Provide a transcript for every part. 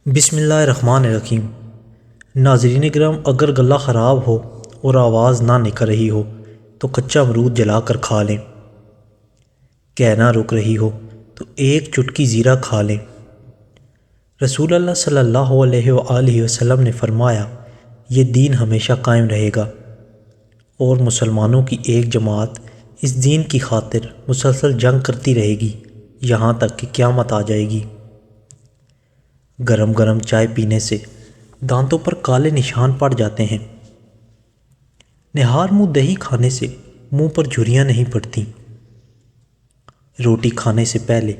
بسم اللہ الرحمن الرحیم۔ ناظرین کرام، اگر گلا خراب ہو اور آواز نہ نکل رہی ہو تو کچا امرود جلا کر کھا لیں۔ کہنا رک رہی ہو تو ایک چٹکی زیرہ کھا لیں۔ رسول اللہ صلی اللہ علیہ وآلہ وسلم نے فرمایا، یہ دین ہمیشہ قائم رہے گا اور مسلمانوں کی ایک جماعت اس دین کی خاطر مسلسل جنگ کرتی رہے گی یہاں تک کہ قیامت آ جائے گی۔ گرم گرم چائے پینے سے دانتوں پر کالے نشان پڑ جاتے ہیں۔ نہار منہ دہی کھانے سے منہ پر جھریاں نہیں پڑتی۔ روٹی کھانے سے پہلے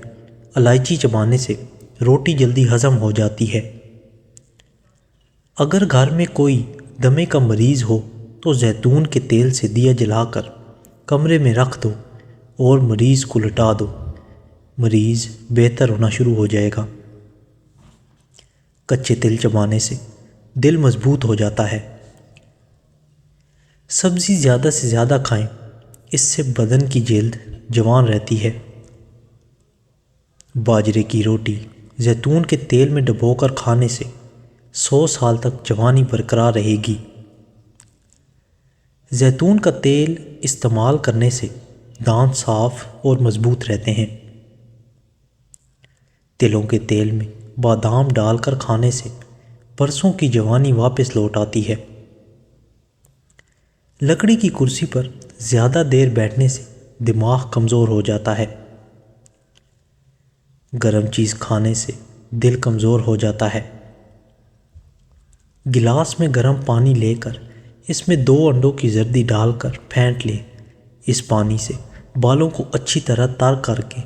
الائچی چبانے سے روٹی جلدی ہضم ہو جاتی ہے۔ اگر گھر میں کوئی دمے کا مریض ہو تو زیتون کے تیل سے دیا جلا کر کمرے میں رکھ دو اور مریض کو لٹا دو، مریض بہتر ہونا شروع ہو جائے گا۔ کچے تل چبانے سے دل مضبوط ہو جاتا ہے۔ سبزی زیادہ سے زیادہ کھائیں، اس سے بدن کی جلد جوان رہتی ہے۔ باجرے کی روٹی زیتون کے تیل میں ڈبو کر کھانے سے 100 سال تک جوانی برقرار رہے گی۔ زیتون کا تیل استعمال کرنے سے دانت صاف اور مضبوط رہتے ہیں۔ تلوں کے تیل میں بادام ڈال کر کھانے سے برسوں کی جوانی واپس لوٹ آتی ہے۔ لکڑی کی کرسی پر زیادہ دیر بیٹھنے سے دماغ کمزور ہو جاتا ہے۔ گرم چیز کھانے سے دل کمزور ہو جاتا ہے۔ گلاس میں گرم پانی لے کر اس میں 2 انڈوں کی زردی ڈال کر پھینٹ لیں۔ اس پانی سے بالوں کو اچھی طرح تر کر کے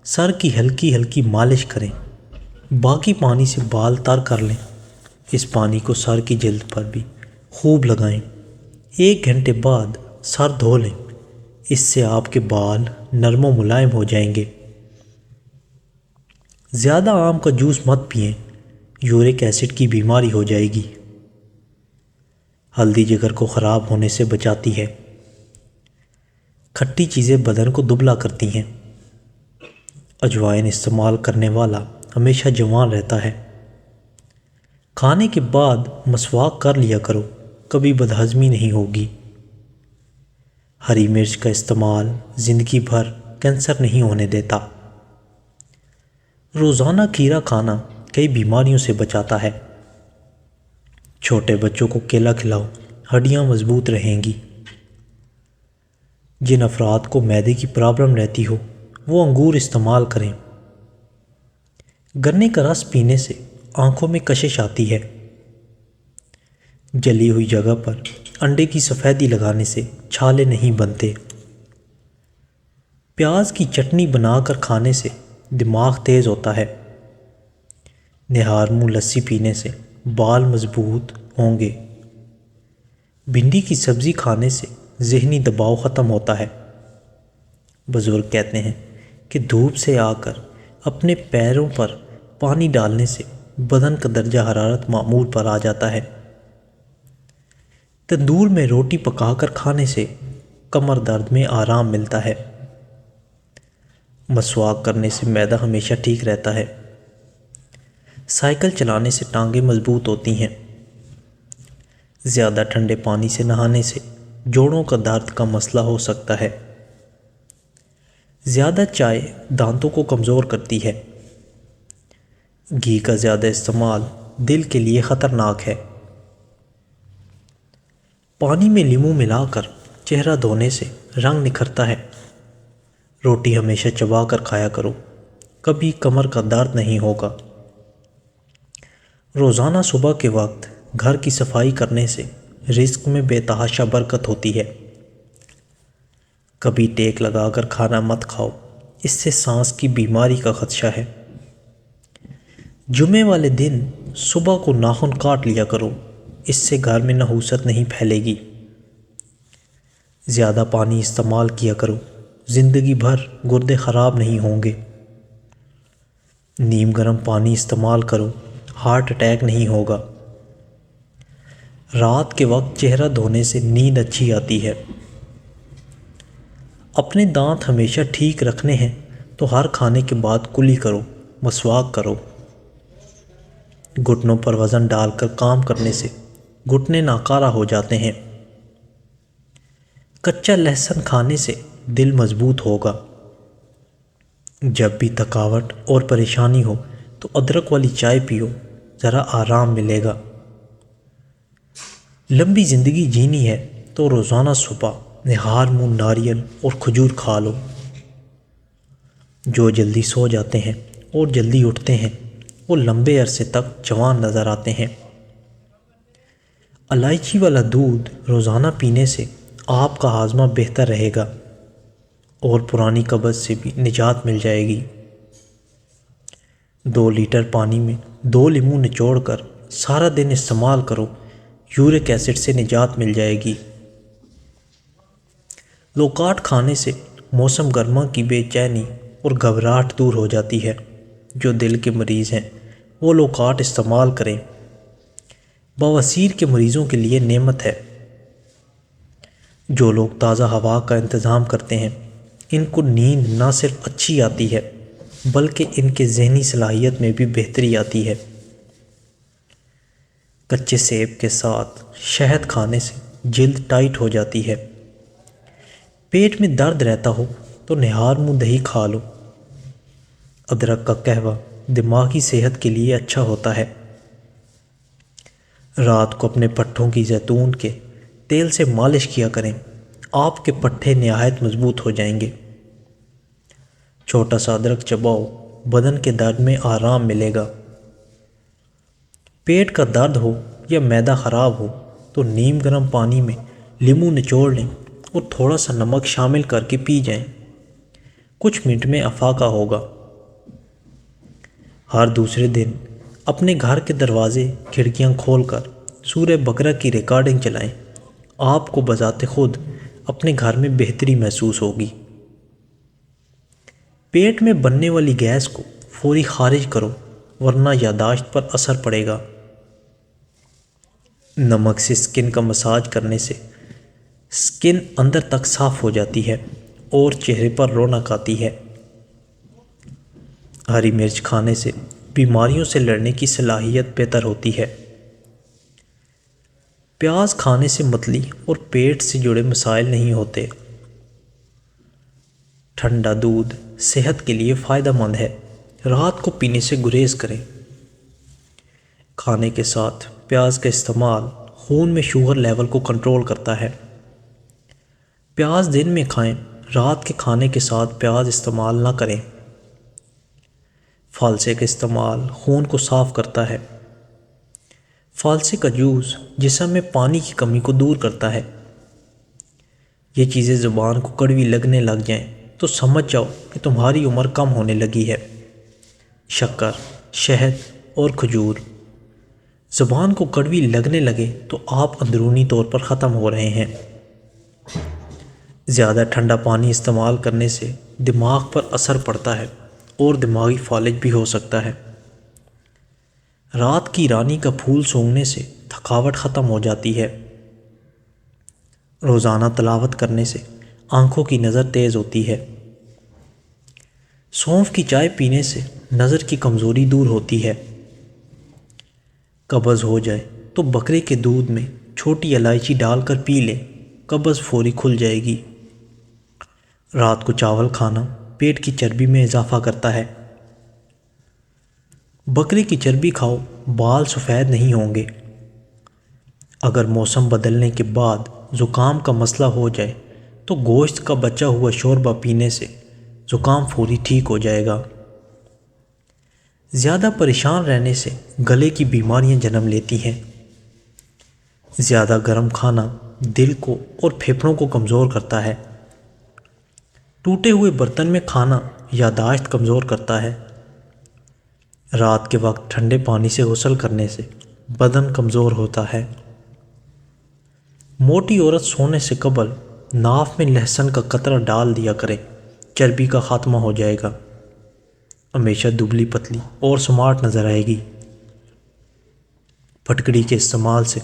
سر کی ہلکی ہلکی مالش کریں۔ باقی پانی سے بال تر کر لیں۔ اس پانی کو سر کی جلد پر بھی خوب لگائیں۔ 1 گھنٹے بعد سر دھو لیں، اس سے آپ کے بال نرم و ملائم ہو جائیں گے۔ زیادہ آم کا جوس مت پئیں، یورک ایسڈ کی بیماری ہو جائے گی۔ ہلدی جگر کو خراب ہونے سے بچاتی ہے۔ کھٹی چیزیں بدن کو دبلا کرتی ہیں۔ اجوائن استعمال کرنے والا ہمیشہ جوان رہتا ہے۔ کھانے کے بعد مسواک کر لیا کرو، کبھی بدہضمی نہیں ہوگی۔ ہری مرچ کا استعمال زندگی بھر کینسر نہیں ہونے دیتا۔ روزانہ کھیرا کھانا کئی بیماریوں سے بچاتا ہے۔ چھوٹے بچوں کو کیلا کھلاؤ، ہڈیاں مضبوط رہیں گی۔ جن افراد کو معدے کی پرابلم رہتی ہو وہ انگور استعمال کریں۔ گنے کا رس پینے سے آنکھوں میں کشش آتی ہے۔ جلی ہوئی جگہ پر انڈے کی سفیدی لگانے سے چھالے نہیں بنتے۔ پیاز کی چٹنی بنا کر کھانے سے دماغ تیز ہوتا ہے۔ نہار منہ لسی پینے سے بال مضبوط ہوں گے۔ بھنڈی کی سبزی کھانے سے ذہنی دباؤ ختم ہوتا ہے۔ بزرگ کہتے ہیں کہ دھوپ سے آ کر اپنے پیروں پر پانی ڈالنے سے بدن کا درجہ حرارت معمول پر آ جاتا ہے۔ تندور میں روٹی پکا کر کھانے سے کمر درد میں آرام ملتا ہے۔ مسواک کرنے سے معدہ ہمیشہ ٹھیک رہتا ہے۔ سائیکل چلانے سے ٹانگیں مضبوط ہوتی ہیں۔ زیادہ ٹھنڈے پانی سے نہانے سے جوڑوں کا درد کا مسئلہ ہو سکتا ہے۔ زیادہ چائے دانتوں کو کمزور کرتی ہے۔ گھی کا زیادہ استعمال دل کے لیے خطرناک ہے۔ پانی میں لیموں ملا کر چہرہ دھونے سے رنگ نکھرتا ہے۔ روٹی ہمیشہ چبا کر کھایا کرو، کبھی کمر کا درد نہیں ہوگا۔ روزانہ صبح کے وقت گھر کی صفائی کرنے سے رزق میں بے تحاشا برکت ہوتی ہے۔ کبھی ٹیک لگا کر کھانا مت کھاؤ، اس سے سانس کی بیماری کا خدشہ ہے۔ جمعے والے دن صبح کو ناخن کاٹ لیا کرو، اس سے گھر میں نحوست نہیں پھیلے گی۔ زیادہ پانی استعمال کیا کرو، زندگی بھر گردے خراب نہیں ہوں گے۔ نیم گرم پانی استعمال کرو، ہارٹ اٹیک نہیں ہوگا۔ رات کے وقت چہرہ دھونے سے نیند اچھی آتی ہے۔ اپنے دانت ہمیشہ ٹھیک رکھنے ہیں تو ہر کھانے کے بعد کلی کرو، مسواک کرو۔ گھٹنوں پر وزن ڈال کر کام کرنے سے گھٹنے ناکارہ ہو جاتے ہیں۔ کچا لہسن کھانے سے دل مضبوط ہوگا۔ جب بھی تھکاوٹ اور پریشانی ہو تو ادرک والی چائے پیو، ذرا آرام ملے گا۔ لمبی زندگی جینی ہے تو روزانہ صبح نہار منہ ناریل اور کھجور کھا لو۔ جو جلدی سو جاتے ہیں اور جلدی اٹھتے ہیں وہ لمبے عرصے تک جوان نظر آتے ہیں۔ الائچی والا دودھ روزانہ پینے سے آپ کا ہاضمہ بہتر رہے گا اور پرانی قبض سے بھی نجات مل جائے گی۔ 2 لیٹر پانی میں 2 لیموں نچوڑ کر سارا دن استعمال کرو، یورک ایسڈ سے نجات مل جائے گی۔ لوکاٹ کھانے سے موسم گرما کی بے چینی اور گھبراہٹ دور ہو جاتی ہے۔ جو دل کے مریض ہیں وہ لوکاٹ استعمال کریں۔ بواسیر کے مریضوں کے لیے نعمت ہے۔ جو لوگ تازہ ہوا کا انتظام کرتے ہیں ان کو نیند نہ صرف اچھی آتی ہے بلکہ ان کے ذہنی صلاحیت میں بھی بہتری آتی ہے۔ کچے سیب کے ساتھ شہد کھانے سے جلد ٹائٹ ہو جاتی ہے۔ پیٹ میں درد رہتا ہو تو نہار منہ دہی کھا لو۔ ادرک کا قہوہ دماغی صحت کے لیے اچھا ہوتا ہے۔ رات کو اپنے پٹھوں کی زیتون کے تیل سے مالش کیا کریں، آپ کے پٹھے نہایت مضبوط ہو جائیں گے۔ چھوٹا سا ادرک چباؤ، بدن کے درد میں آرام ملے گا۔ پیٹ کا درد ہو یا معدہ خراب ہو تو نیم گرم پانی میں لیموں نچوڑ لیں اور تھوڑا سا نمک شامل کر کے پی جائیں، کچھ منٹ میں افاقہ ہوگا۔ ہر دوسرے دن اپنے گھر کے دروازے کھڑکیاں کھول کر سورہ بقرہ کی ریکارڈنگ چلائیں، آپ کو بذات خود اپنے گھر میں بہتری محسوس ہوگی۔ پیٹ میں بننے والی گیس کو فوری خارج کرو ورنہ یادداشت پر اثر پڑے گا۔ نمک سے سکن کا مساج کرنے سے سکن اندر تک صاف ہو جاتی ہے اور چہرے پر رونق آتی ہے۔ ہری مرچ کھانے سے بیماریوں سے لڑنے کی صلاحیت بہتر ہوتی ہے۔ پیاز کھانے سے متلی اور پیٹ سے جڑے مسائل نہیں ہوتے۔ ٹھنڈا دودھ صحت کے لیے فائدہ مند ہے، رات کو پینے سے گریز کریں۔ کھانے کے ساتھ پیاز کا استعمال خون میں شوگر لیول کو کنٹرول کرتا ہے۔ پیاز دن میں کھائیں، رات کے کھانے کے ساتھ پیاز استعمال نہ کریں۔ فالسے کا استعمال خون کو صاف کرتا ہے۔ فالسے کا جوس جسم میں پانی کی کمی کو دور کرتا ہے۔ یہ چیزیں زبان کو کڑوی لگنے لگ جائیں تو سمجھ جاؤ کہ تمہاری عمر کم ہونے لگی ہے۔ شکر، شہد اور کھجور زبان کو کڑوی لگنے لگے تو آپ اندرونی طور پر ختم ہو رہے ہیں۔ زیادہ ٹھنڈا پانی استعمال کرنے سے دماغ پر اثر پڑتا ہے اور دماغی فالج بھی ہو سکتا ہے۔ رات کی رانی کا پھول سونگھنے سے تھکاوٹ ختم ہو جاتی ہے۔ روزانہ تلاوت کرنے سے آنکھوں کی نظر تیز ہوتی ہے۔ سونف کی چائے پینے سے نظر کی کمزوری دور ہوتی ہے۔ قبض ہو جائے تو بکرے کے دودھ میں چھوٹی الائچی ڈال کر پی لیں، قبض فوری کھل جائے گی۔ رات کو چاول کھانا پیٹ کی چربی میں اضافہ کرتا ہے۔ بکرے کی چربی کھاؤ، بال سفید نہیں ہوں گے۔ اگر موسم بدلنے کے بعد زکام کا مسئلہ ہو جائے تو گوشت کا بچا ہوا شوربہ پینے سے زکام فوری ٹھیک ہو جائے گا۔ زیادہ پریشان رہنے سے گلے کی بیماریاں جنم لیتی ہیں۔ زیادہ گرم کھانا دل کو اور پھیپھڑوں کو کمزور کرتا ہے۔ ٹوٹے ہوئے برتن میں کھانا یادداشت کمزور کرتا ہے۔ رات کے وقت ٹھنڈے پانی سے غسل کرنے سے بدن کمزور ہوتا ہے۔ موٹی عورت سونے سے قبل ناف میں لہسن کا قطرہ ڈال دیا کرے، چربی کا خاتمہ ہو جائے گا۔ ہمیشہ دبلی پتلی اور سمارٹ نظر آئے گی۔ پھٹکڑی کے استعمال سے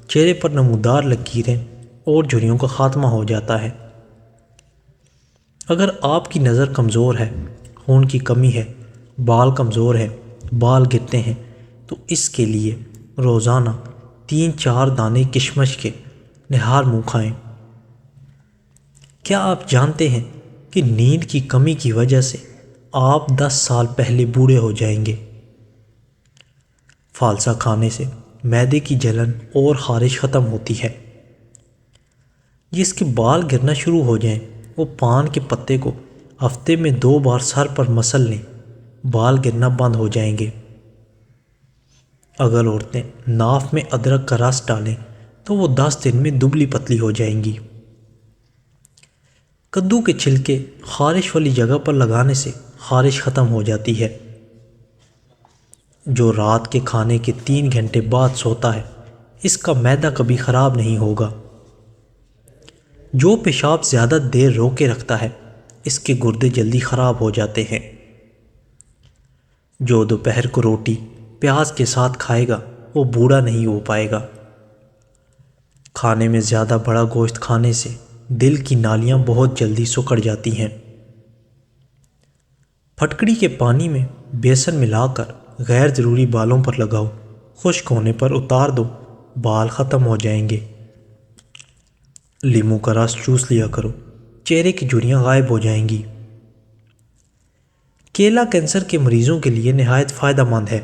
چہرے پر نمودار لکیریں اور جھریوں کا خاتمہ ہو جاتا ہے۔ اگر آپ کی نظر کمزور ہے، خون کی کمی ہے، بال کمزور ہے، بال گرتے ہیں تو اس کے لیے روزانہ 3-4 دانے کشمش کے نہار منہ کھائیں۔ کیا آپ جانتے ہیں کہ نیند کی کمی کی وجہ سے آپ 10 سال پہلے بوڑھے ہو جائیں گے؟ فالسا کھانے سے معدے کی جلن اور خارش ختم ہوتی ہے۔ جس کے بال گرنا شروع ہو جائیں وہ پان کے پتے کو ہفتے میں 2 بار سر پر مسل لیں، بال گرنا بند ہو جائیں گے۔ اگر عورتیں ناف میں ادرک کا رس ڈالیں تو وہ 10 دن میں دبلی پتلی ہو جائیں گی۔ کدو کے چھلکے خارش والی جگہ پر لگانے سے خارش ختم ہو جاتی ہے۔ جو رات کے کھانے کے 3 گھنٹے بعد سوتا ہے اس کا معدہ کبھی خراب نہیں ہوگا۔ جو پیشاب زیادہ دیر روکے رکھتا ہے اس کے گردے جلدی خراب ہو جاتے ہیں۔ جو دوپہر کو روٹی پیاز کے ساتھ کھائے گا وہ بوڑھا نہیں ہو پائے گا۔ کھانے میں زیادہ بڑا گوشت کھانے سے دل کی نالیاں بہت جلدی سکڑ جاتی ہیں۔ پھٹکڑی کے پانی میں بیسن ملا کر غیر ضروری بالوں پر لگاؤ، خشک ہونے پر اتار دو، بال ختم ہو جائیں گے۔ لیموں کا رس چوس لیا کرو، چہرے کی جھریاں غائب ہو جائیں گی۔ کیلا کینسر کے مریضوں کے لیے نہایت فائدہ مند ہے۔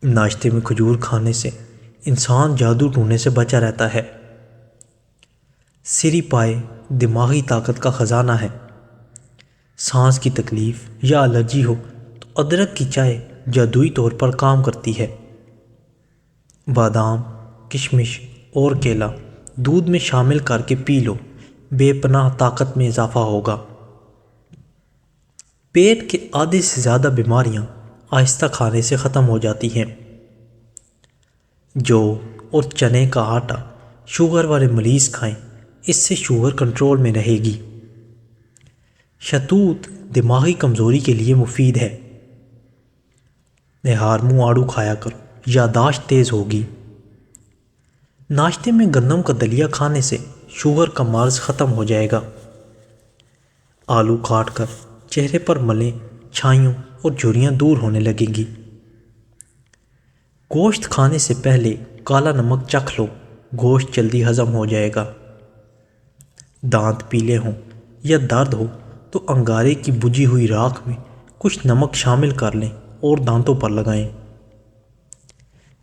ناشتے میں کھجور کھانے سے انسان جادو ٹونے سے بچا رہتا ہے۔ سری پائے دماغی طاقت کا خزانہ ہے۔ سانس کی تکلیف یا الرجی ہو تو ادرک کی چائے جادوئی طور پر کام کرتی ہے۔ بادام، کشمش اور کیلا دودھ میں شامل کر کے پی لو، بے پناہ طاقت میں اضافہ ہوگا۔ پیٹ کے آدھے سے زیادہ بیماریاں آہستہ کھانے سے ختم ہو جاتی ہیں۔ جو اور چنے کا آٹا شوگر والے مریض کھائیں، اس سے شوگر کنٹرول میں رہے گی۔ شہتوت دماغی کمزوری کے لیے مفید ہے۔ نہار منہ آڑو کھایا کرو، یادداشت تیز ہوگی۔ ناشتے میں گندم کا دلیا کھانے سے شوگر کا مرض ختم ہو جائے گا۔ آلو کاٹ کر چہرے پر ملیں، چھائیوں اور جھریاں دور ہونے لگیں گی۔ گوشت کھانے سے پہلے کالا نمک چکھ لو، گوشت جلدی ہضم ہو جائے گا۔ دانت پیلے ہوں یا درد ہو تو انگارے کی بجھی ہوئی راکھ میں کچھ نمک شامل کر لیں اور دانتوں پر لگائیں۔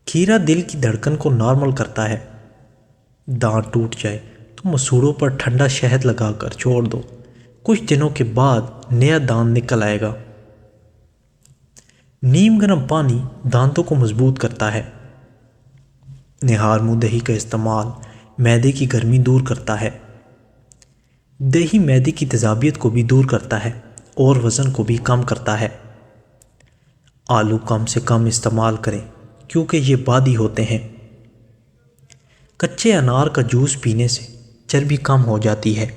کھیرا دل کی دھڑکن کو نارمل کرتا ہے۔ دانت ٹوٹ جائے تو مسوڑوں پر ٹھنڈا شہد لگا کر چھوڑ دو، کچھ دنوں کے بعد نیا دانت نکل آئے گا۔ نیم گرم پانی دانتوں کو مضبوط کرتا ہے۔ نہار منہ دہی کا استعمال معدے کی گرمی دور کرتا ہے۔ دہی معدے کی تیزابیت کو بھی دور کرتا ہے اور وزن کو بھی کم کرتا ہے۔ آلو کم سے کم استعمال کریں کیونکہ یہ بادی ہوتے ہیں۔ کچے انار کا جوس پینے سے چربی کم ہو جاتی ہے۔